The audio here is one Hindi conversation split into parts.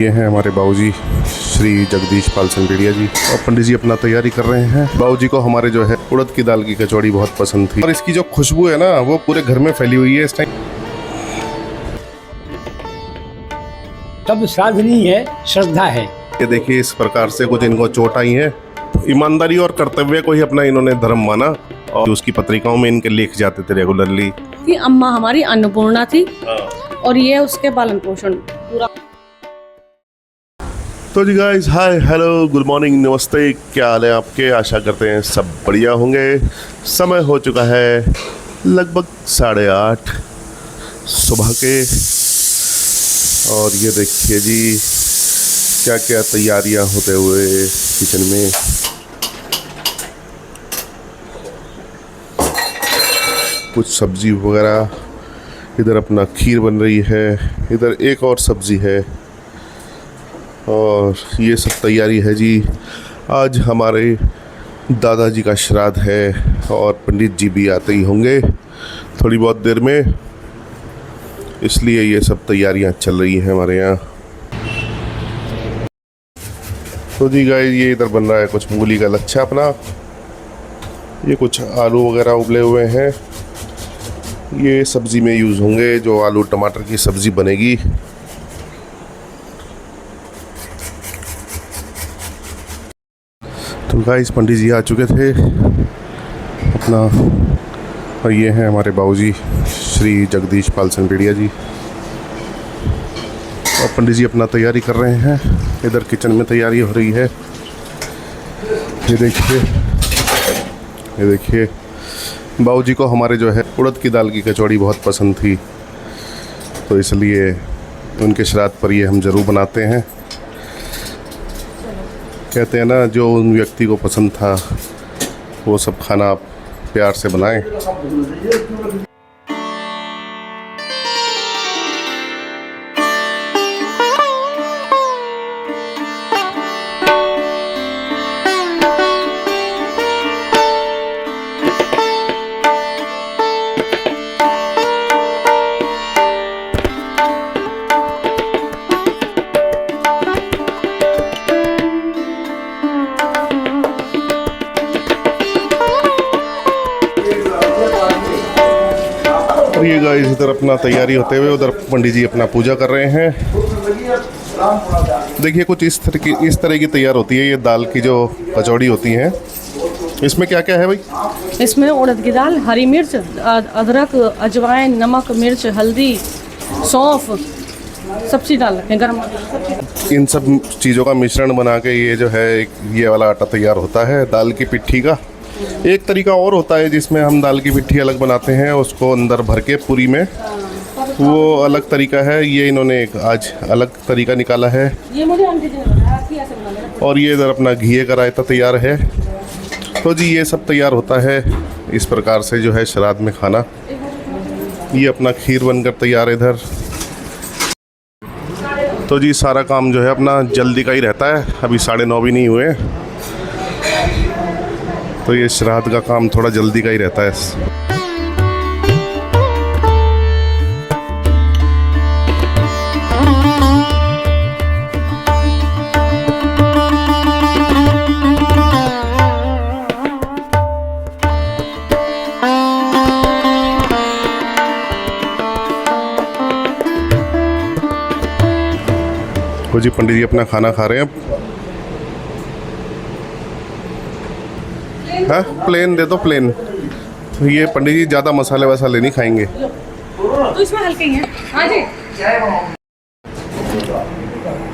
ये हैं हमारे बाबूजी श्री जगदीश पाल संगेड़िया जी और पंडित जी अपना तैयारी कर रहे हैं। बाबूजी को हमारे जो है उड़द की दाल की कचौड़ी बहुत पसंद थी और इसकी जो खुशबू है ना वो पूरे घर में फैली हुई है इस टाइम। सब श्राद्ध नहीं है, श्रद्धा है। ये देखिए इस प्रकार से कुछ इनको चोट आई है। ईमानदारी और कर्तव्य को ही अपना इन्होंने धर्म माना और उसकी पत्रिकाओं में इनके लिख जाते थे रेगुलरली कि अम्मा हमारी अन्नपूर्णा थी और ये उसके पालन पोषण पूरा। तो जी गाइस, हाय, हेलो, गुड मॉर्निंग, नमस्ते, क्या हाल है आपके? आशा करते हैं सब बढ़िया होंगे। समय हो चुका है लगभग 8:30 सुबह के और ये देखिए जी क्या क्या तैयारियां होते हुए किचन में। कुछ सब्जी वगैरह, इधर अपना खीर बन रही है, इधर एक और सब्जी है और ये सब तैयारी है जी। आज हमारे दादाजी का श्राद्ध है और पंडित जी भी आते ही होंगे थोड़ी बहुत देर में, इसलिए ये सब तैयारियां चल रही हैं हमारे यहाँ। तो जी गाइस, ये इधर बन रहा है कुछ मूली का लच्छा अपना, ये कुछ आलू वगैरह उबले हुए हैं, ये सब्ज़ी में यूज़ होंगे जो आलू टमाटर की सब्ज़ी बनेगी। तो गाइस, पंडित जी आ चुके थे अपना और ये हैं हमारे बाबूजी श्री जगदीश पाल संगेड़िया जी और पंडित जी अपना तैयारी कर रहे हैं। इधर किचन में तैयारी हो रही है। ये देखिए बाबूजी को हमारे जो है उड़द की दाल की कचौड़ी बहुत पसंद थी, तो इसलिए उनके श्राद्ध पर ये हम ज़रूर बनाते हैं। कहते हैं ना, जो उन व्यक्ति को पसंद था वो सब खाना आप प्यार से बनाएं। और ये गाइस इधर अपना तैयारी होते हुए उधर पंडित जी अपना पूजा कर रहे हैं। देखिए कुछ इस तरह की तैयार होती है ये दाल की जो कचौड़ी होती है। इसमें क्या क्या है भाई? इसमें उड़द की दाल, हरी मिर्च, अदरक, अजवाइन, नमक, मिर्च, हल्दी, सौंफ, सब चीज़ डाल रखे हैं, गरम मसाला। इन सब चीज़ों का मिश्रण बना के ये जो है ये वाला आटा तैयार होता है दाल की पिट्ठी का। एक तरीका और होता है जिसमें हम दाल की पिट्ठी अलग बनाते हैं, उसको अंदर भर के पूरी में, वो अलग तरीका है। ये इन्होंने एक आज अलग तरीका निकाला है। ये मुझे आंटी जी ने बताया कि ऐसे बनाना है। और ये इधर अपना घी का रायता तैयार है। तो जी ये सब तैयार होता है इस प्रकार से जो है श्राद्ध में खाना। ये अपना खीर बनकर तैयार है इधर। तो जी सारा काम जो है अपना जल्दी का ही रहता है, अभी 9:30 भी नहीं हुए, तो ये श्राद्ध का काम थोड़ा जल्दी का ही रहता है। तो जी पंडित जी अपना खाना खा रहे हैं अब। हाँ, प्लेन दे दो, प्लेन। ये पंडित जी ज़्यादा मसाले वसाले नहीं खाएंगे। तो इसमें हल्के ही हैं। हाँ जी।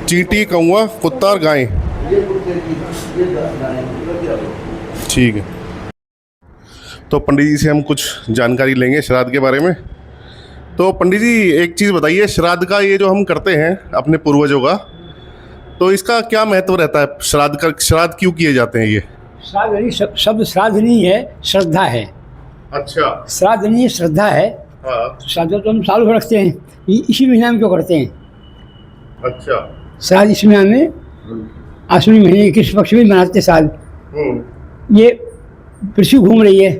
चींटी, कौवा, कुत्ता और गाय। ठीक है, तो पंडित जी से हम कुछ जानकारी लेंगे श्राद्ध के बारे में। तो पंडित जी एक चीज़ बताइए, श्राद्ध का ये जो हम करते हैं अपने पूर्वजों का, तो इसका क्या महत्व रहता है? श्राद्ध क्यों किए जाते हैं? ये श्राद्ध नहीं, शब्द श्राद्ध नहीं है, श्रद्धा है। अच्छा, श्राद्ध नहीं है, श्रद्धा है। हाँ, तो श्राद्ध तो हम साल भर रखते हैं, इसी महीना में क्यों करते हैं? अच्छा, श्राद्ध इस महीना में आश्विन महीने कृष्ण पक्ष में मनाते साल। ये पृथ्वी घूम रही है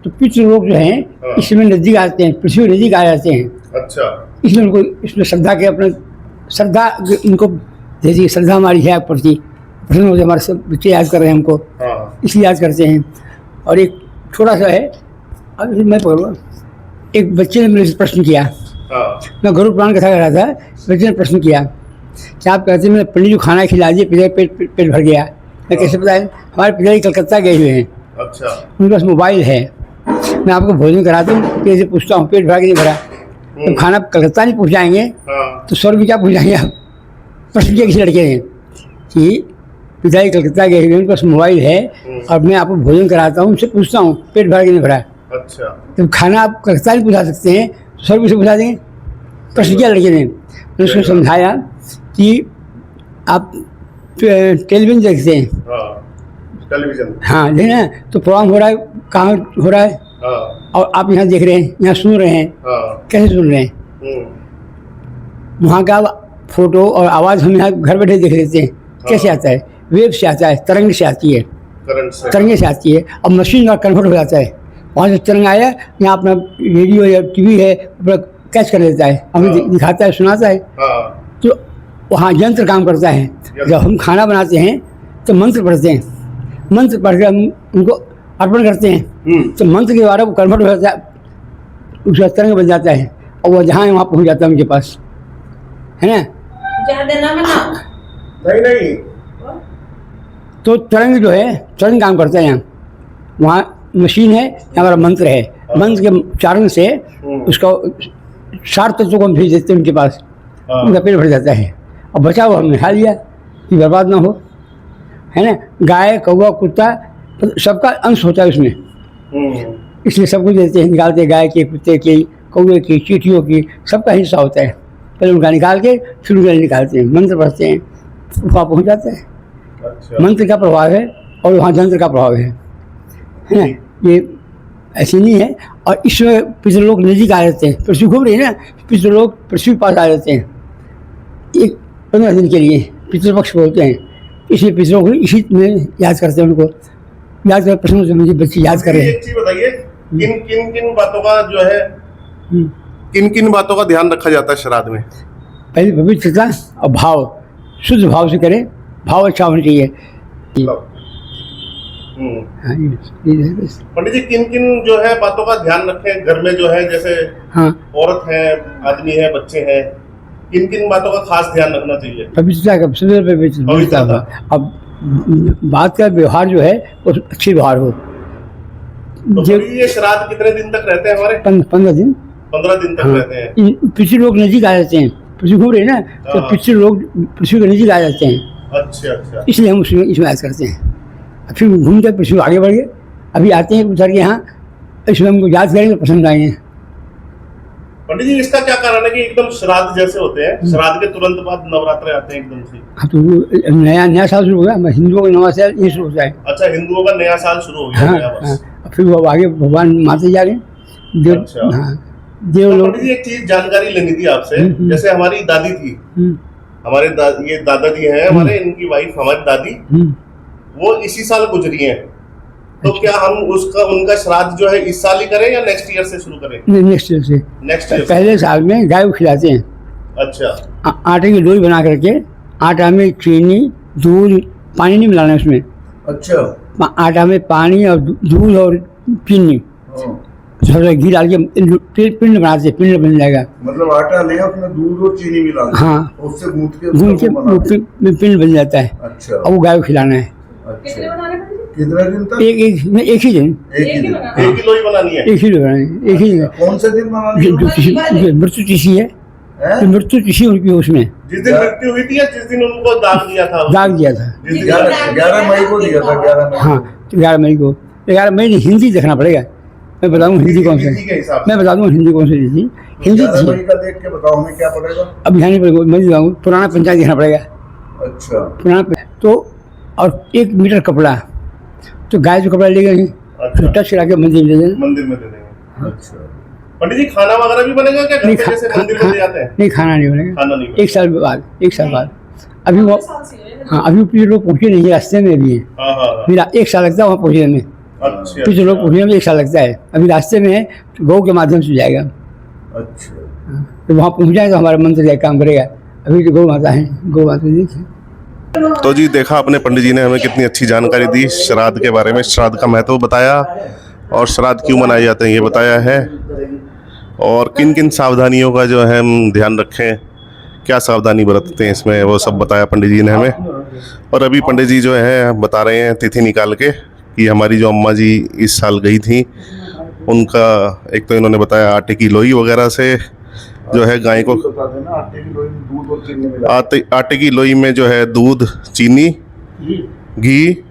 तो पितृ लोग जो हैं इसमें नजदीक आते हैं, पृथ्वी नजदीक आ जाते हैं। अच्छा, इसलिए उनको इसमें श्रद्धा के अपने श्रद्धा इनको जैसे श्रद्धा हमारी है प्रति प्रसन्न होते हमारे सब बच्चे याद कर रहे हैं हमको, हाँ इसलिए याद करते हैं। और एक छोटा सा है, अब मैं पकड़ूँगा, एक बच्चे ने मेरे से प्रश्न किया, हाँ मैं गरुड़ पुराण कथा कर रहा था, बच्चे ने प्रश्न किया कि आप कहते हैं मैं पंडित जी खाना खिला दिए, पेट भर गया। मैं कैसे बताएं, हमारे पिताजी कलकत्ता गए हुए हैं, अच्छा उनके पास मोबाइल है, मैं आपको भोजन कराता हूँ, कैसे पूछता हूँ पेट भरा कि नहीं भरा। तो खाना कलकत्ता नहीं पहुँचाएंगे हाँ तो स्वर्ग में क्या पहुँचाएंगे आप। प्रश्न किया किसी लड़के ने कि पिताजी कलकत्ता गए हुए हैं, उनके पास मोबाइल है और मैं आपको भोजन कराता हूँ, उनसे पूछता हूँ पेट भरा कि नहीं भरा। अच्छा तो खाना आप कलकत्ता नहीं पहुँचा सकते हैं तो स्वर्ग से पहुँचा देंगे। प्रश्न किया लड़के ने, मैंने उसको समझाया कि आप टेलीविजन देखते हैं, हाँ टेलीविजन हाँ देख रहे हैं तो प्रोग्राम हो रहा है, कहाँ हो रहा है, हाँ और आप यहाँ देख रहे हैं, यहाँ सुन रहे हैं, हाँ कैसे सुन रहे हैं। वहाँ का फोटो और आवाज़ हम यहाँ घर बैठे देख लेते हैं, कैसे आता है, वेव से आता है, तरंग से आती है, करंट से तरंगे से आती है, और मशीन का कन्वर्ट हो जाता है। वहाँ से तरंग आया, यहाँ अपना रेडियो या टीवी है अपना कैच कर लेता है, हमें दिखाता है, सुनाता है। हाँ तो वहाँ यंत्र काम करता है। जब हम खाना बनाते हैं तो मंत्र पढ़ते हैं, मंत्र पढ़ कर हम उनको अर्पण करते हैं, तो मंत्र के द्वारा वो कन्वर्ट हो जाता है, उसका तरंग बन जाता है और वह जहाँ है वहाँ पहुँच जाता है उनके पास, है ना। नहीं नहीं तो तरंग जो है, तरंग काम करता है यहाँ, वहाँ मशीन है, यहाँ हमारा मंत्र है, मंत्र के उच्चारण से उसका 4 तत्वों को हम भेज देते हैं उनके पास, उनका पेट भर जाता है और बचा हुआ हमने खा लिया कि बर्बाद ना हो, है ना। गाय कौवा कुत्ता सबका अंश होता है उसमें, इसलिए सब कुछ देते हैं, निकालते हैं, गाय के कुत्ते की कौवे की चींटियों की सबका हिस्सा होता है। पहले उनका निकाल के फिर उनका निकालते हैं, मंत्र पढ़ते हैं, वहाँ पहुँच जाता है। अच्छा मंत्र का प्रभाव है और वहाँ यंत्र का प्रभाव है ना, ये ऐसे नहीं है। और इसमें पितृलोक नज़दीक आ जाते हैं, पृथ्वी घूम रही है ना, पितृलोक पृथ्वी पास आ जाते हैं एक 15 दिन के लिए, पितृपक्ष बोलते हैं, इसलिए पितरों को इसी में याद करते हैं, उनको याद कर प्रश्न से मुझे बच्चे याद कर रहे हैं। एक चीज बताइए, किन बातों का जो है, किन बातों का ध्यान रखा जाता है श्राद्ध में? पहले पवित्रता और भाव, शुद्ध भाव से करें, भाव अच्छा होना चाहिए। हाँ, ये है बस। पंडित जी किन जो है बातों का ध्यान रखें घर में जो है, जैसे हाँ, औरत है, आदमी है, बच्चे हैं, किन बातों का खास ध्यान रखना चाहिए? पवित्रता का, शुद्ध पवित्रता का। अब बात का व्यवहार जो है वो अच्छी व्यवहार हो। तो ये श्राद्ध कितने दिन तक रहते हैं हमारे? 15 दिन। 15 दिन तक हाँ, रहते हैं। पिछले लोग नजीक आ जाते हैं, पृथ्वी घूम रहे हैं ना, तो पिछले लोग पृथ्वी के नजीक आ जाते हैं, अच्छा इसलिए हम इसमें याद करते हैं। फिर घूमते पृथ्वी आगे बढ़ गए, अभी आते हैं उतर के यहाँ, इसमें हमको याद करेंगे तो पसंद आएंगे। पंडित जी इसका क्या कारण है कि एकदम श्राद्ध जैसे होते हैं, श्राद्ध के तुरंत बाद नवरात्र आते हैं एकदम से? हाँ, तो नया साल शुरू हो गया, हिंदुओं का नया साल ये शुरू होता है। अच्छा, हिंदुओं का नया साल शुरू हो गया। हाँ, हाँ, फिर वो आगे भगवान माते जा रहे देव। अच्छा। हाँ, देव तो लोग। पंडित जी एक चीज जानकारी लेनी थी आपसे, जैसे हमारी दादी थी, हमारे ये दादाजी हैं हमारे, इनकी वाइफ हमारी दादी, वो इसी साल गुजरी हैं, तो क्या हम उनका श्राद्ध जो है इस साल ही करें या नेक्स्ट ईयर से शुरू करें? नेक्स्ट ईयर से। नेक्स्ट ईयर पहले साल में गाय को खिलाते हैं, अच्छा, आटे की लोई बना करके, आटा में चीनी दूध पानी नहीं मिलाना उसमें, अच्छा, आटा में पानी और दूध और चीनी थोड़ा घी डाल के पिंड बनाते, पिंड बन जाएगा। मतलब आटा ले उसमें दूध और चीनी मिला, हाँ, उससे गूंथ के पिंड बन जाता है। अच्छा, और वो गाय को खिलाना है। अच्छा, कितने दिन तक? एक ही दिन, एक किलो ही बनानी है? एक ही बनानी, एक ही दिन। कौन से दिन बनानी है? मृत्यु तिथि है, तो मृत्यु तिथि उनकी उसमें जिस दिन मृत्यु हुई थी या जिस दिन उनको दाग दिया था? दाग दिया था, 11 मई को दिया था, 11 मई। हाँ, 11 मई को। 11 मई हिंदी देखना पड़ेगा, मैं बताऊँ हिंदी कौन सा, मैं बता दूँ हिंदी कौन सी थी, हिंदी 11 मई का देख के बताओ हमें क्या पड़ेगा। अब ध्यान नहीं पड़ेगा, मैं बताऊँ पुराना पंचायत देखना पड़ेगा। अच्छा, पुराना तो, और 1 मीटर कपड़ा, तो गाय जो कपड़ा ले गए, अच्छा, टच करा के मंदिर में दे देना। मंदिर में दे देंगे। अच्छा, पंडित जी खाना वगैरह भी बनेगा क्या घर नहीं, पे जैसे मंदिर में ले जाते हैं? नहीं, खाना नहीं बनेगा, खाना नहीं बनेगा। 1 साल बाद, 1 साल बाद। अभी वो, हाँ, अभी पिछले लोग पहुँचे नहीं, रास्ते में भी है, हाँ, मेरा 1 साल लगता है वहाँ पहुँचने में। अच्छा, पिछले लोग पहुँचने में 1 साल लगता है, अभी रास्ते में है, तो गौ के माध्यम से जाएगा। अच्छा, तो वहाँ पहुँच जाए तो हमारा मंत्र जाए काम करेगा। अभी तो गौ माता है, गौ माता नहीं थी। तो जी देखा अपने पंडित जी ने हमें कितनी अच्छी जानकारी दी श्राद्ध के बारे में, श्राद्ध का महत्व बताया और श्राद्ध क्यों मनाए जाते हैं ये बताया है, और किन किन सावधानियों का जो है हम ध्यान रखें, क्या सावधानी बरतते हैं इसमें, वो सब बताया पंडित जी ने हमें। और अभी पंडित जी जो है बता रहे हैं तिथि निकाल के कि हमारी जो अम्मा जी इस साल गई थी उनका, एक तो इन्होंने बताया आटे की लोई वगैरह से जो है गाय को, आटे की लोई में जो है दूध, चीनी, घी,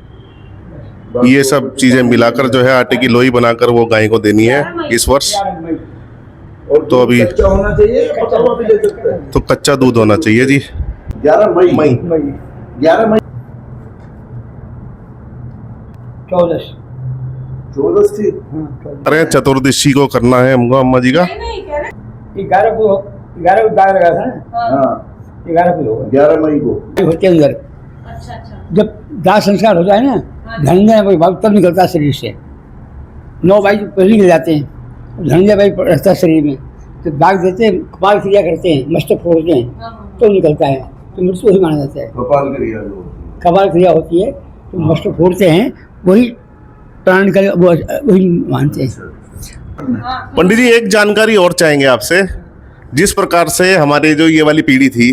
ये सब चीज़ें मिलाकर जो है आटे की लोई बनाकर वो गाय को देनी है इस वर्ष। तो अभी कच्चा होना चाहिए, पका हुआ भी ले सकते हैं। तो कच्चा दूध होना चाहिए जी। 11 मई 11 मई 14 थी। अरे चतुर्दशी को करना है हमको अम्मा जी का। 11 को दाग लगा था ना, हाँ 11 को होगा, 11 मई को होते अंदर। जब दाह संस्कार हो जाए ना, धनंजय भाई भाव तब निकलता शरीर से। 9 बाई पहले निकल जाते हैं, धनंजय भाई रहता शरीर में, तो दाग देते हैं, कपाल क्रिया करते हैं, मस्तक फोड़ते हैं तो निकलता है, तो मृत्यु वही माना जाता है। कपाल क्रिया होती है तो मस्तक फोड़ते हैं, वही प्राण का वही मानते हैं। पंडित जी एक जानकारी और चाहेंगे आपसे, जिस प्रकार से हमारे जो ये वाली पीढ़ी थी,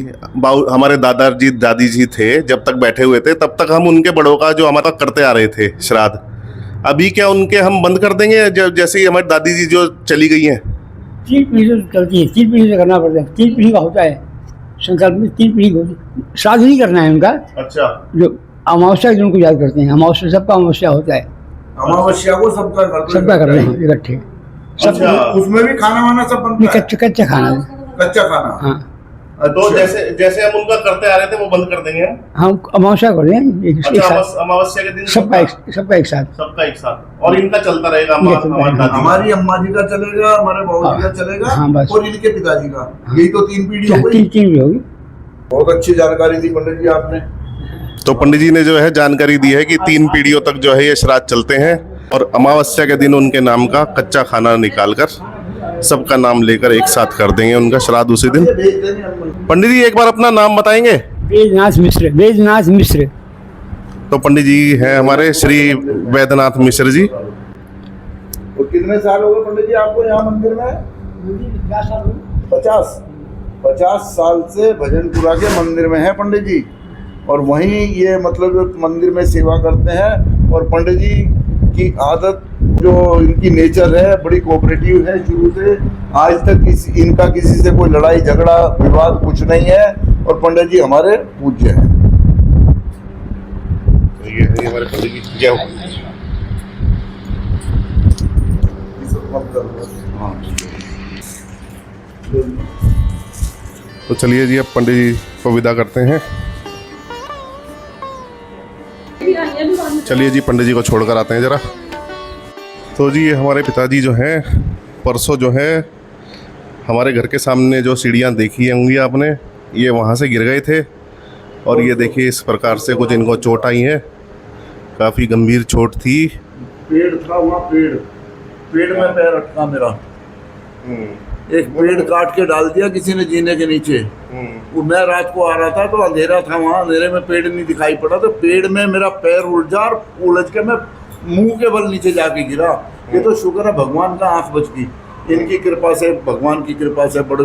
हमारे दादाजी दादी जी थे जब तक बैठे हुए थे तब तक हम उनके बड़ों का जो हमारा करते आ रहे थे श्राद्ध, अभी क्या उनके हम बंद कर देंगे जैसे ही हमारी दादी जी जो चली गई हैं? 3 पीढ़ी से चलती है, 3 पीढ़ी से करना पड़ता है, 3 पीढ़ी का होता है संकल्प में, 3 पीढ़ी होती है। श्राद्ध नहीं करना है उनका। अच्छा। जो अमावस्या के दिन उनको याद करते हैं, अमावस्या सबका अमावस्या होता है, अमावस्या को सबका कर रहे हैं इकट्ठे। अच्छा। उसमें भी खाना वाना सब बनता है, कच्चा खाना। कच्चा खाना। हाँ तो जैसे हम उनका करते आ रहे थे वो बंद कर देंगे हम अमावस्या कर रहे हैं एक साथ, अमावस्या के दिन सबका एक साथ, सबका एक साथ, और इनका चलता रहेगा हमारी अम्मा जी का चलेगा, हमारे बाबू जी का चलेगा, हाँ, बस। और इनके पिताजी का, यही तो 3 पीढ़ी हो गई। 3 होगी। बहुत अच्छी जानकारी दी पंडित जी आपने। तो पंडित जी ने जो है जानकारी दी है कि 3 पीढ़ियों तक जो है ये श्राद्ध चलते हैं, और अमावस्या के दिन उनके नाम का कच्चा खाना निकालकर सबका नाम लेकर एक साथ कर देंगे उनका श्राद्ध उसी दिन। पंडित जी एक बार अपना नाम बताएंगे? बैजनाथ मिश्र। बैजनाथ मिश्र। तो पंडित जी हैं हमारे श्री वैद्यनाथ मिश्र जी। तो कितने साल हो गए पंडित जी आपको यहाँ मंदिर में? 50 साल से भजनपुरा के मंदिर में है पंडित जी, और वहीं ये मतलब मंदिर में सेवा करते हैं। और पंडित जी की आदत जो इनकी नेचर है बड़ी कोऑपरेटिव है शुरू से आज तक। इनका किसी से कोई लड़ाई झगड़ा विवाद कुछ नहीं है, और पंडित जी हमारे पूज्य हैं। ये हमारे पंडित जी जय हो। तो चलिए जी अब पंडित जी को विदा करते हैं। चलिए जी पंडित जी को छोड़कर आते हैं ज़रा। तो जी ये हमारे पिताजी जो हैं परसों जो है हमारे घर के सामने जो सीढ़ियाँ देखी होंगी आपने, ये वहाँ से गिर गए थे, और ये देखिए इस प्रकार से कुछ इनको चोट आई है, काफ़ी गंभीर चोट थी। पेड़ था वहाँ, पेड़ में पैर अटका मेरा। एक पेड़ काट के डाल दिया किसी ने जीने के नीचे। वो मैं रात को आ रहा था तो अंधेरा था, वहाँ अंधेरे में पेड़ नहीं दिखाई पड़ा, तो पेड़ में मेरा पैर उलझा और उलझ के मैं मुंह के बल नीचे जाके गिरा। ये तो शुक्र है भगवान का आंख बच गई, इनकी कृपा से, भगवान की कृपा से, बड़े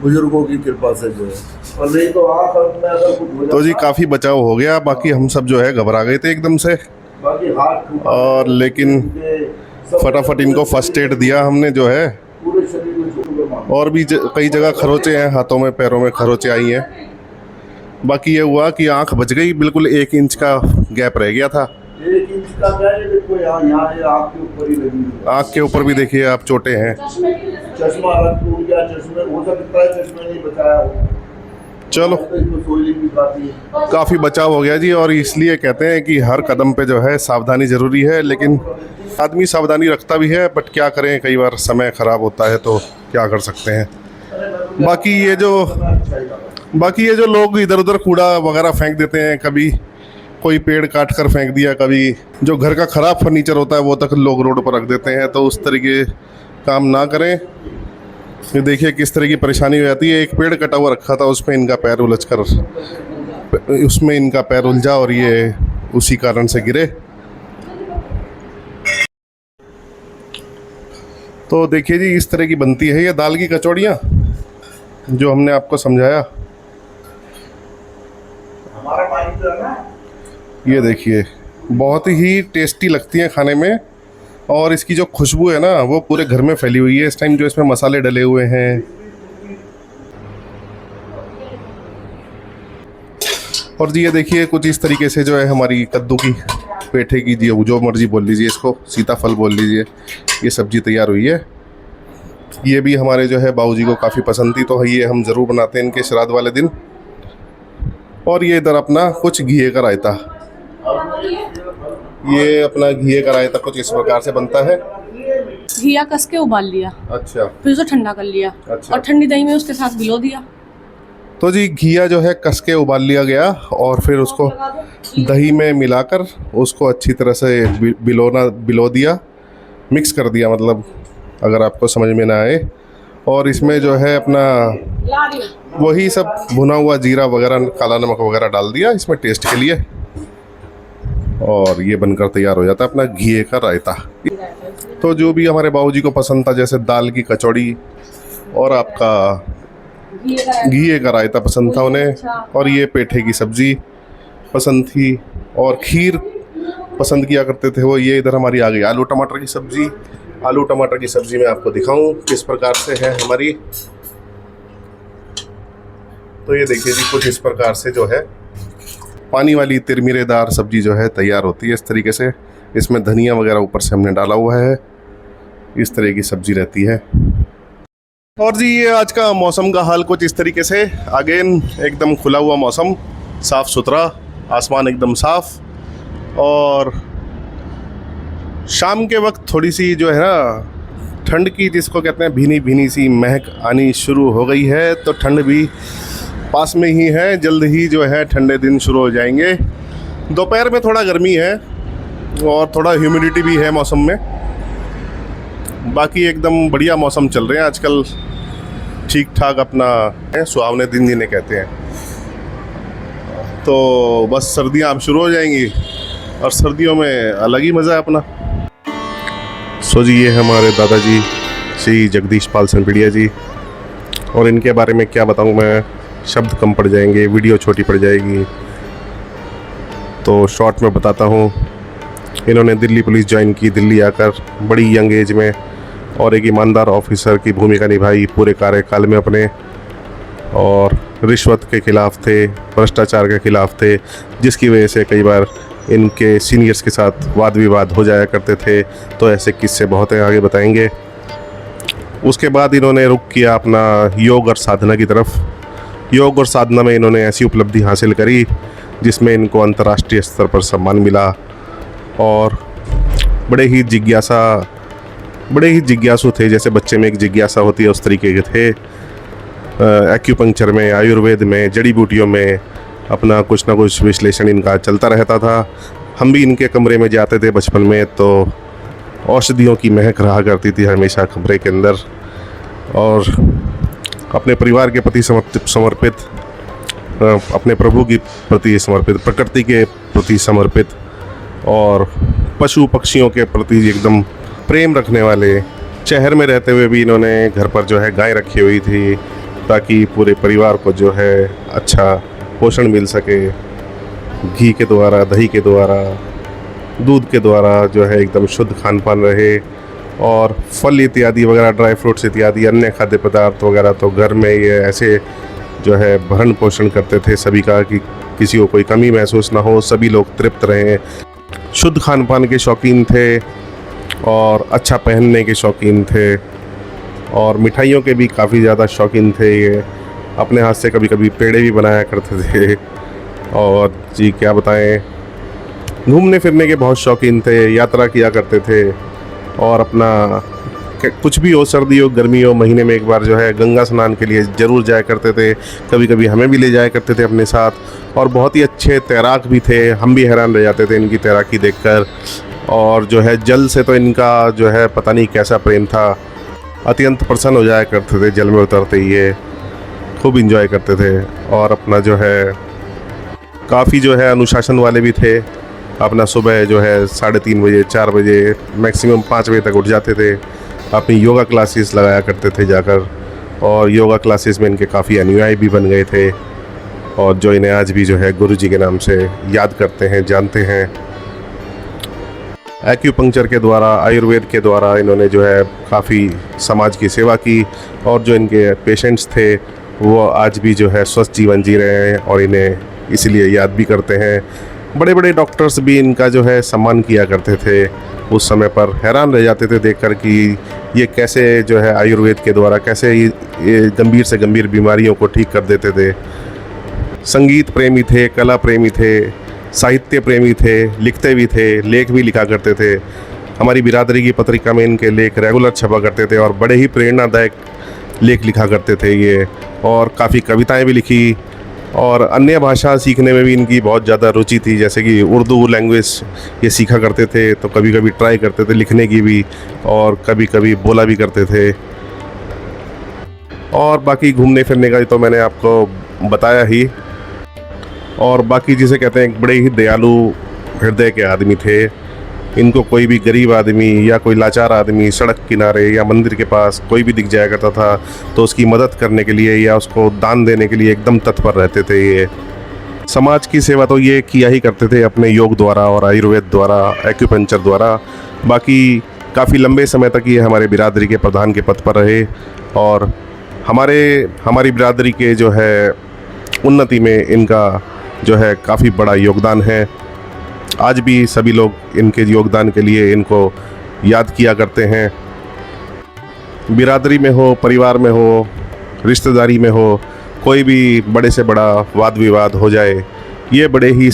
बुजुर्गों की कृपा से जो है, और नहीं तो आंख में अगर कुछ हो जाता। तो जी काफ़ी बचाव हो गया, बाकी हम सब जो है घबरा गए थे एकदम से, बाकी हाथ और लेकिन फटाफट इनको फर्स्ट एड दिया हमने जो है। पूरे शरीर में चोट, और भी कई जगह खरोचे हैं, हाथों में पैरों में खरोचे आई हैं। बाकी ये हुआ कि आंख बच गई, बिल्कुल 1 इंच का गैप रह गया था। 1 इंच का क्या है, देखो यहाँ आँख के ऊपर ही लगी है। आँख के ऊपर भी देखिए आप चोटें हैं। चश्मा टूट गया, चश्मे हो सकता है चश्मे नहीं बचाया हो। चलो काफ़ी बचाव हो गया जी, और इसलिए कहते हैं कि हर कदम पे जो है सावधानी ज़रूरी है, लेकिन आदमी सावधानी रखता भी है, बट क्या करें, कई बार समय ख़राब होता है तो क्या कर सकते हैं। बाकी ये जो लोग इधर उधर कूड़ा वगैरह फेंक देते हैं, कभी कोई पेड़ काट कर फेंक दिया, कभी जो घर का ख़राब फर्नीचर होता है वो तक लोग रोड पर रख देते हैं, तो उस तरीके काम ना करें। ये देखिए किस तरह की परेशानी हो जाती है। एक पेड़ कटा हुआ रखा था, उसमें इनका पैर उलझा और ये उसी कारण से गिरे। तो देखिए जी, इस तरह की बनती है ये दाल की कचौड़ियाँ जो हमने आपको समझाया। ये देखिए बहुत ही टेस्टी लगती हैं खाने में, और इसकी जो खुशबू है ना वो पूरे घर में फैली हुई है इस टाइम, जो इसमें मसाले डले हुए हैं। और जी ये देखिए कुछ इस तरीके से जो है हमारी कद्दू की, पेठे की, जी जो मर्जी बोल लीजिए इसको, सीताफल बोल लीजिए, ये सब्जी तैयार हुई है। ये भी हमारे जो है बाबूजी को काफ़ी पसंद थी, तो ये हम ज़रूर बनाते हैं इनके श्राद्ध वाले दिन। और ये इधर अपना कुछ घिए का रायता, ये अपना घिए का रायता कुछ इस प्रकार से बनता है। घिया कस के उबाल लिया, अच्छा, फिर उसे ठंडा कर लिया, अच्छा। और ठंडी दही में उसके साथ भिगो दिया। तो जी घिया जो है कस के उबाल लिया गया और फिर उसको दही में मिलाकर उसको अच्छी तरह से बिलो दिया, मिक्स कर दिया, मतलब अगर आपको समझ में ना आए। और इसमें जो है अपना वही सब भुना हुआ जीरा वगैरह, काला नमक वगैरह डाल दिया इसमें टेस्ट के लिए, और ये बनकर तैयार हो जाता है अपना घिए का रायता। तो जो भी हमारे बाबूजी को पसंद था, जैसे दाल की कचौड़ी और आपका घिए का रायता पसंद था उन्हें, और ये पेठे की सब्ज़ी पसंद थी, और खीर पसंद किया करते थे वो। ये इधर हमारी आ गई आलू टमाटर की सब्ज़ी। आलू टमाटर की सब्ज़ी मैं आपको दिखाऊं किस प्रकार से है हमारी। तो ये देखिए जी कुछ इस प्रकार से जो है पानी वाली तिरमिरेदार सब्ज़ी जो है तैयार होती है इस तरीके से। इसमें धनिया वगैरह ऊपर से हमने डाला हुआ है, इस तरह की सब्ज़ी रहती है। और जी ये आज का मौसम का हाल कुछ इस तरीके से, अगेन एकदम खुला हुआ मौसम, साफ़ सुथरा आसमान, एकदम साफ़। और शाम के वक्त थोड़ी सी जो है ना ठंड की, जिसको कहते हैं भीनी भीनी सी महक आनी शुरू हो गई है। तो ठंड भी पास में ही है, जल्द ही जो है ठंडे दिन शुरू हो जाएंगे। दोपहर में थोड़ा गर्मी है और थोड़ा ह्यूमिडिटी भी है मौसम में, बाकी एकदम बढ़िया मौसम चल रहे हैं आजकल, ठीक ठाक अपना सुहावने दिन जिन्हें कहते हैं। तो बस सर्दियाँ अब शुरू हो जाएंगी और सर्दियों में अलग ही मज़ा है अपना। सो जी ये हमारे दादाजी श्री जगदीश पाल सनपीड़िया जी, और इनके बारे में क्या बताऊं मैं, शब्द कम पड़ जाएंगे, वीडियो छोटी पड़ जाएगी, तो शॉर्ट में बताता हूं। इन्होंने दिल्ली पुलिस ज्वाइन की, दिल्ली आकर बड़ी यंग एज में, और एक ईमानदार ऑफिसर की भूमिका निभाई पूरे कार्यकाल में अपने, और रिश्वत के खिलाफ थे, भ्रष्टाचार के खिलाफ थे, जिसकी वजह से कई बार इनके सीनियर्स के साथ वाद विवाद हो जाया करते थे। तो ऐसे किस्से बहुत हैं, आगे बताएंगे। उसके बाद इन्होंने रुख किया अपना योग और साधना की तरफ। योग और साधना में इन्होंने ऐसी उपलब्धि हासिल करी जिसमें इनको अंतर्राष्ट्रीय स्तर पर सम्मान मिला, और बड़े ही जिज्ञासु थे, जैसे बच्चे में एक जिज्ञासा होती है उस तरीके के थे। एक्यूपंक्चर में, आयुर्वेद में, जड़ी बूटियों में अपना कुछ ना कुछ विश्लेषण इनका चलता रहता था। हम भी इनके कमरे में जाते थे बचपन में, तो औषधियों की महक रहा करती थी हमेशा कमरे के अंदर, और अपने परिवार के प्रति समर्पित, अपने प्रभु के प्रति समर्पित, प्रकृति के प्रति समर्पित, और पशु पक्षियों के प्रति एकदम प्रेम रखने वाले। शहर में रहते हुए भी इन्होंने घर पर जो है गाय रखी हुई थी, ताकि पूरे परिवार को जो है अच्छा पोषण मिल सके, घी के द्वारा, दही के द्वारा, दूध के द्वारा जो है एकदम शुद्ध खान पान रहे। और फल इत्यादि वगैरह, ड्राई फ्रूट्स इत्यादि अन्य खाद्य पदार्थ वगैरह तो घर में ये ऐसे जो है भरण पोषण करते थे सभी का, कि किसी को कोई कमी महसूस ना हो, सभी लोग तृप्त रहें। शुद्ध खान पान के शौकीन थे, और अच्छा पहनने के शौकीन थे, और मिठाइयों के भी काफ़ी ज़्यादा शौकीन थे। ये अपने हाथ से कभी कभी पेड़े भी बनाया करते थे, और जी क्या बताएं, घूमने फिरने के बहुत शौकीन थे, यात्रा किया करते थे, और अपना कुछ भी हो, सर्दी हो गर्मी हो, महीने में एक बार जो है गंगा स्नान के लिए ज़रूर जाया करते थे। कभी कभी हमें भी ले जाया करते थे अपने साथ, और बहुत ही अच्छे तैराक भी थे। हम भी हैरान रह जाते थे इनकी तैराकी देखकर। और जो है जल से तो इनका जो है पता नहीं कैसा प्रेम था। अत्यंत प्रसन्न हो जाया करते थे जल में उतरते ही। ये खूब इंजॉय करते थे और अपना जो है काफ़ी जो है अनुशासन वाले भी थे। अपना सुबह जो है 3:30 बजे 4 बजे मैक्सिमम 5 बजे तक उठ जाते थे। अपनी योगा क्लासेस लगाया करते थे जाकर, और योगा क्लासेस में इनके काफ़ी अनुयायी भी बन गए थे और जो इन्हें आज भी जो है गुरुजी के नाम से याद करते हैं, जानते हैं। एक्यूपंक्चर के द्वारा, आयुर्वेद के द्वारा इन्होंने जो है काफ़ी समाज की सेवा की, और जो इनके पेशेंट्स थे वो आज भी जो है स्वस्थ जीवन जी रहे हैं और इन्हें इसलिए याद भी करते हैं। बड़े बड़े डॉक्टर्स भी इनका जो है सम्मान किया करते थे उस समय पर। हैरान रह जाते थे देखकर कि ये कैसे जो है आयुर्वेद के द्वारा कैसे ये गंभीर से गंभीर बीमारियों को ठीक कर देते थे। संगीत प्रेमी थे, कला प्रेमी थे, साहित्य प्रेमी थे, लिखते भी थे, लेख भी लिखा करते थे। हमारी बिरादरी की पत्रिका में इनके लेख रेगुलर छपा करते थे और बड़े ही प्रेरणादायक लेख लिखा करते थे ये, और काफ़ी कविताएं भी लिखी। और अन्य भाषा सीखने में भी इनकी बहुत ज़्यादा रुचि थी, जैसे कि उर्दू लैंग्वेज ये सीखा करते थे, तो कभी कभी ट्राई करते थे लिखने की भी, और कभी कभी बोला भी करते थे। और बाकी घूमने फिरने का तो मैंने आपको बताया ही। और बाकी जिसे कहते हैं बड़े ही दयालु हृदय के आदमी थे। इनको कोई भी गरीब आदमी या कोई लाचार आदमी सड़क किनारे या मंदिर के पास कोई भी दिख जाया करता था तो उसकी मदद करने के लिए या उसको दान देने के लिए एकदम तत्पर रहते थे। ये समाज की सेवा तो ये किया ही करते थे अपने योग द्वारा और आयुर्वेद द्वारा, एक्यूपंक्चर द्वारा। बाकी काफ़ी लंबे समय तक ये हमारे बिरादरी के प्रधान के पद पर रहे और हमारी बिरादरी के जो है उन्नति में इनका जो है काफ़ी बड़ा योगदान है। आज भी सभी लोग इनके योगदान के लिए इनको याद किया करते हैं। बिरादरी में हो, परिवार में हो, रिश्तेदारी में हो, कोई भी बड़े से बड़ा वाद विवाद हो जाए, ये बड़ी ही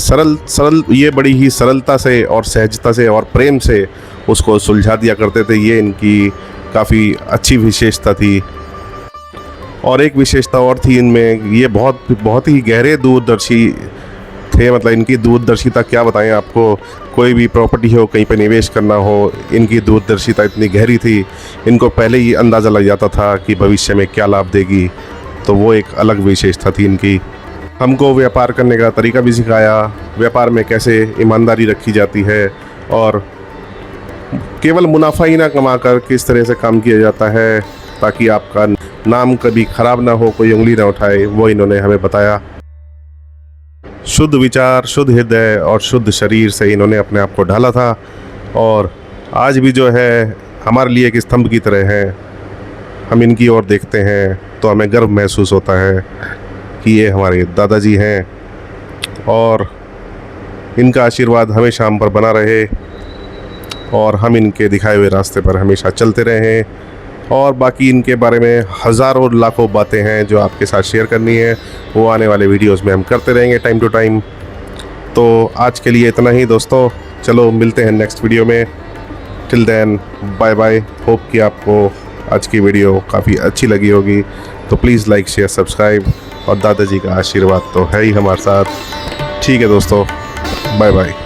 सरलता से और सहजता से और प्रेम से उसको सुलझा दिया करते थे। ये इनकी काफ़ी अच्छी विशेषता थी। और एक विशेषता और थी इनमें, ये बहुत ही गहरे दूरदर्शी थे। मतलब इनकी दूरदर्शिता क्या बताएं आपको। कोई भी प्रॉपर्टी हो, कहीं पे निवेश करना हो, इनकी दूरदर्शिता इतनी गहरी थी, इनको पहले ही अंदाज़ा लग जाता था कि भविष्य में क्या लाभ देगी। तो वो एक अलग विशेषता थी इनकी। हमको व्यापार करने का तरीका भी सिखाया, व्यापार में कैसे ईमानदारी रखी जाती है और केवल मुनाफा ही ना कमा कर किस तरह से काम किया जाता है ताकि आपका नाम कभी ख़राब ना हो, कोई उंगली ना उठाए, वो इन्होंने हमें बताया। शुद्ध विचार, शुद्ध हृदय और शुद्ध शरीर से इन्होंने अपने आप को ढाला था और आज भी जो है हमारे लिए एक स्तंभ की तरह हैं। हम इनकी ओर देखते हैं तो हमें गर्व महसूस होता है कि ये हमारे दादाजी हैं और इनका आशीर्वाद हमेशा हम पर बना रहे और हम इनके दिखाए हुए रास्ते पर हमेशा चलते रहें। और बाकी इनके बारे में हज़ारों लाखों बातें हैं जो आपके साथ शेयर करनी है, वो आने वाले वीडियोस में हम करते रहेंगे टाइम टू टाइम। तो आज के लिए इतना ही दोस्तों, चलो मिलते हैं नेक्स्ट वीडियो में। Till then bye bye. Hope कि आपको आज की वीडियो काफ़ी अच्छी लगी होगी, तो प्लीज़ लाइक शेयर सब्सक्राइब, और दादाजी का आशीर्वाद तो है ही हमारे साथ। ठीक है दोस्तों, बाय बाय।